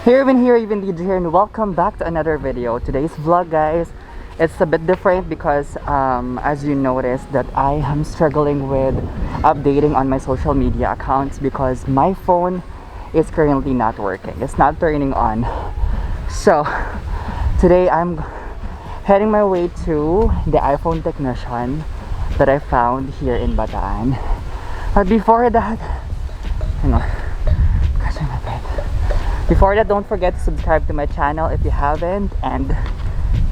Hey everyone, here ravendg here, and welcome back to another video. Today's vlog, guys, it's a bit different because as you noticed that I am struggling with updating on my social media accounts because my phone is currently not working. It's not turning on. So today I'm heading my way to the iPhone technician that I found here in Bataan. But before that, hang on. Before that, don't forget to subscribe to my channel if you haven't, and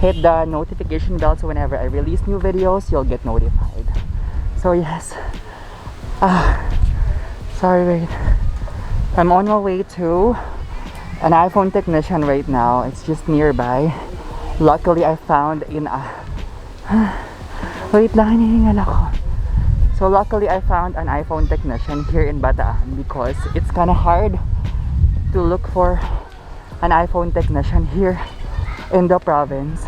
hit the notification bell so whenever I release new videos, you'll get notified. So yes, sorry, wait. I'm on my way to an iPhone technician right now. It's just nearby. Luckily, I found in a... Wait lang, hinihingal ako. So luckily, I found an iPhone technician here in Bataan because it's kind of hard to look for an iPhone technician here in the province.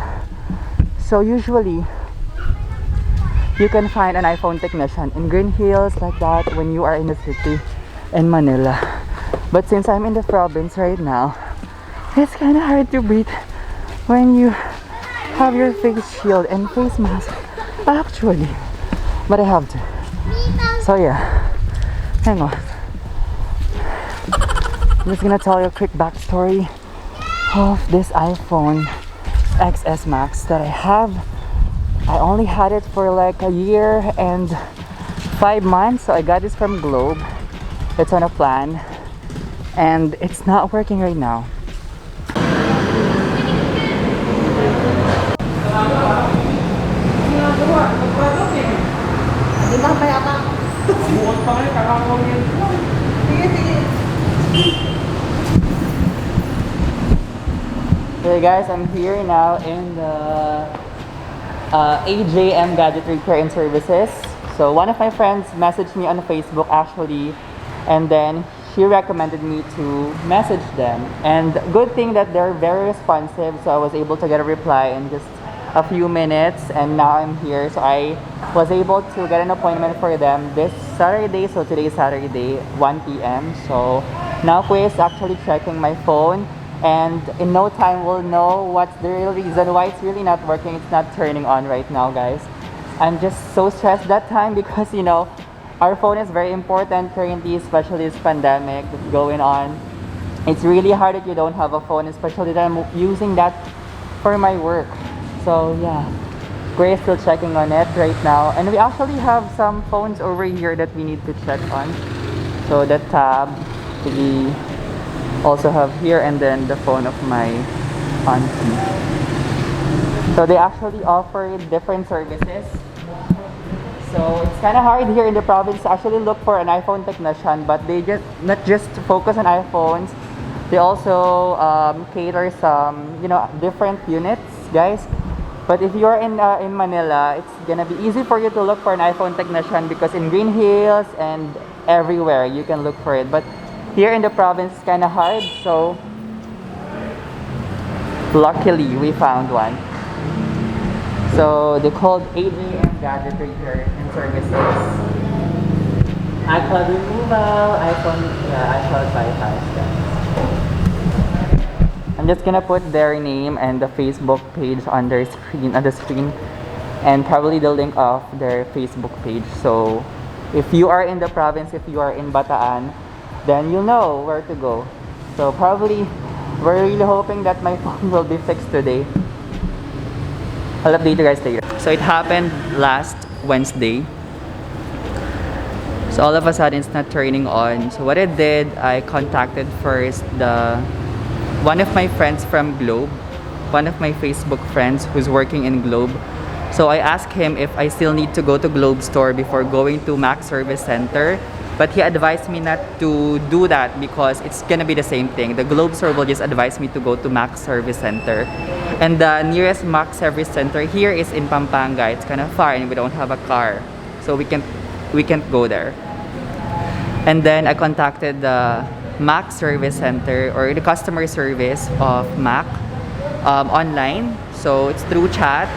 So usually you can find an iPhone technician in Green Hills like that when you are in the city in Manila. But since I'm in the province right now, it's kind of hard to breathe when you have your face shield and face mask actually, but I have to. So yeah, hang on. I'm just gonna tell you a quick backstory of this iPhone XS Max that I have. I only had it for like a year and 5 months, so I got this from Globe. It's on a plan and it's not working right now. Hey guys, I'm here now in the AJM Gadget Repair and Services. So one of my friends messaged me on Facebook actually, and then she recommended me to message them. And good thing that they're very responsive, so I was able to get a reply in just a few minutes, and now I'm here. So I was able to get an appointment for them this Saturday. So today is Saturday, 1 p.m. So now Kuya is actually checking my phone, and in no time we'll know what's the real reason why it's really not working. It's not turning on right now, guys. I'm just so stressed that time because, you know, our phone is very important currently, especially this pandemic that's going on. It's really hard if you don't have a phone, especially that I'm using that for my work. So yeah, Grace still checking on it right now, and we actually have some phones over here that we need to check on. So the tab we also have here, and then the phone of my auntie. So they actually offer different services. So it's kind of hard here in the province to actually look for an iPhone technician, but they just not just focus on iPhones. They also cater some, you know, different units, guys. But if you're in Manila, it's gonna be easy for you to look for an iPhone technician because in Green Hills and everywhere you can look for it. But here in the province, it's kind of hard. So luckily, we found one. So they're called AJM Gadget Repair and Services. iCloud removal, iCloud bypass. I'm just gonna put their name and the Facebook page on their screen, and probably the link of their Facebook page. So if you are in the province, if you are in Bataan, then you'll know where to go. So probably we're really hoping that my phone will be fixed today. I'll update you guys later. So it happened last Wednesday. So all of a sudden it's not turning on. So what I did, I contacted first one of my friends from Globe, one of my Facebook friends who's working in Globe. So I asked him if I still need to go to Globe store before going to Mac Service Center. But he advised me not to do that because it's gonna be the same thing. The Globe store will just advise me to go to Mac Service Center. And the nearest Mac Service Center here is in Pampanga. It's kind of far and we don't have a car. So we can't go there. And then I contacted the Mac Service Center or the customer service of Mac online. So it's through chat.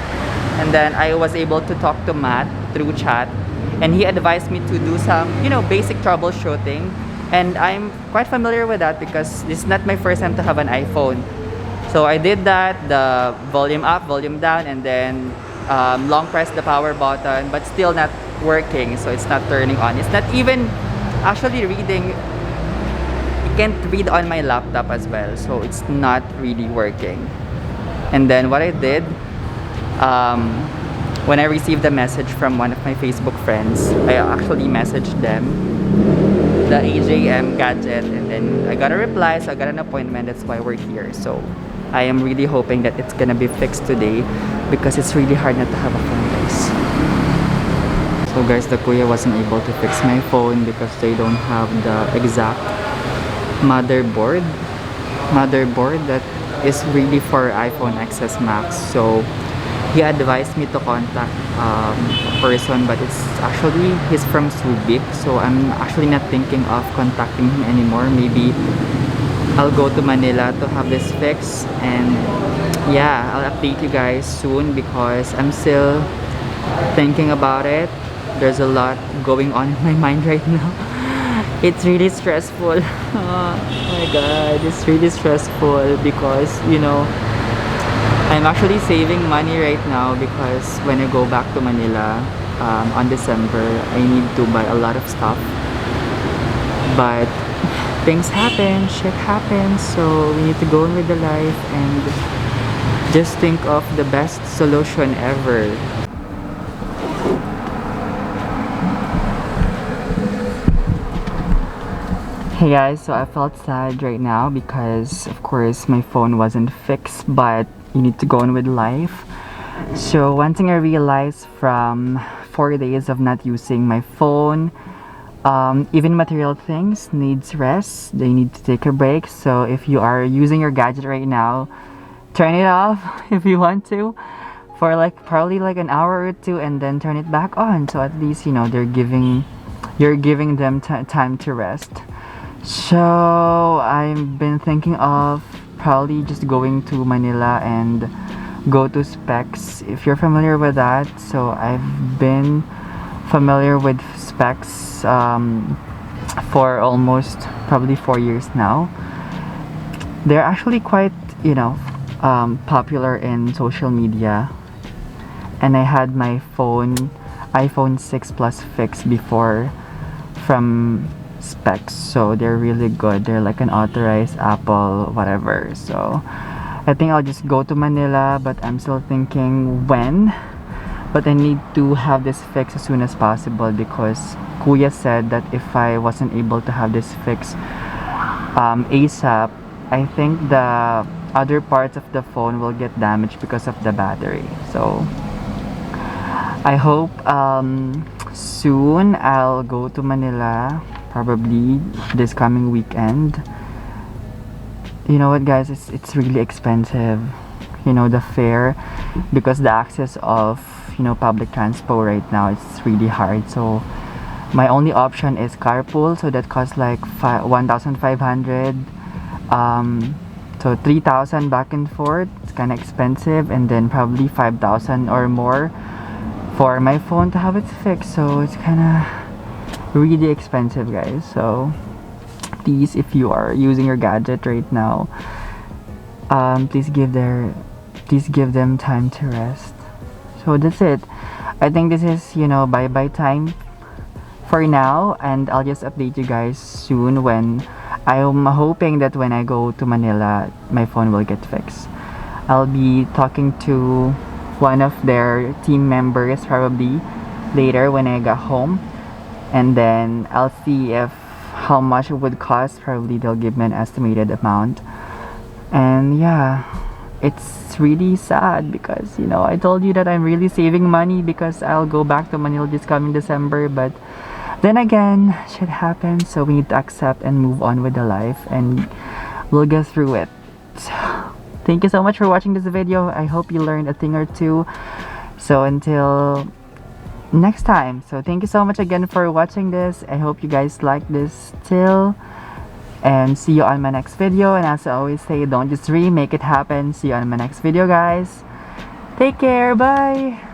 And then I was able to talk to Matt through chat. And he advised me to do some, you know, basic troubleshooting And I'm quite familiar with that because this is not my first time to have an iPhone. So I did that, the volume up, volume down, and then long press the power button, but still not working. So it's not turning on. It's not even actually reading. It can't read on my laptop as well. So it's not really working. And then what I did, when I received a message from one of my Facebook friends, I actually messaged them the AJM gadget, and then I got a reply, so I got an appointment. That's why we're here. So I am really hoping that it's gonna be fixed today because it's really hard not to have a phone, guys. So guys, the kuya wasn't able to fix my phone because they don't have the exact motherboard that is really for iPhone XS Max. So he advised me to contact a person, but it's actually, he's from Subic, so I'm actually not thinking of contacting him anymore. Maybe I'll go to Manila to have this fixed, and yeah, I'll update you guys soon because I'm still thinking about it. There's a lot going on in my mind right now. It's really stressful. Oh my god, it's really stressful because, you know, I'm actually saving money right now because when I go back to Manila on December, I need to buy a lot of stuff. But things happen, shit happens, so we need to go on with the life and just think of the best solution ever. Hey guys, so I felt sad right now because of course my phone wasn't fixed, but you need to go on with life. So one thing I realized from 4 days of not using my phone, even material things needs rest. They need to take a break. So if you are using your gadget right now, turn it off if you want to for like probably like an hour or two, and then turn it back on. So at least, you know, you're giving them time to rest. So I've been thinking of probably just going to Manila and go to Specs, if you're familiar with that. So I've been familiar with Specs for almost probably 4 years now. They're actually quite, you know, popular in social media, and I had my iPhone 6 Plus fixed before from Specs, so they're really good. They're like an authorized Apple whatever. So I think I'll just go to Manila, but I'm still thinking when. But I need to have this fixed as soon as possible because Kuya said that if I wasn't able to have this fixed ASAP, I think the other parts of the phone will get damaged because of the battery. So I hope soon I'll go to Manila, probably this coming weekend. You know what, guys, it's really expensive, you know, the fare, because the access of, you know, public transport right now, it's really hard. So my only option is carpool, so that costs like 1,500, so 3,000 back and forth. It's kind of expensive, and then probably 5,000 or more for my phone to have it fixed. So it's kind of really expensive, guys. So please, if you are using your gadget right now, please give them time to rest. So that's it. I think this is, you know, bye time for now, and I'll just update you guys soon when I'm hoping that when I go to Manila, my phone will get fixed. I'll be talking to one of their team members probably later when I got home, and then I'll see if how much it would cost. Probably they'll give me an estimated amount. And yeah, it's really sad because, you know, I told you that I'm really saving money because I'll go back to Manila this coming December, but then again, shit happens, so we need to accept and move on with the life, and we'll get through it. Thank you so much for watching this video. I hope you learned a thing or two. So until next time, so thank you so much again for watching this. I hope you guys like this still, and see you on my next video. And as I always say, don't just dream, make it happen. See you on my next video, guys. Take care, bye.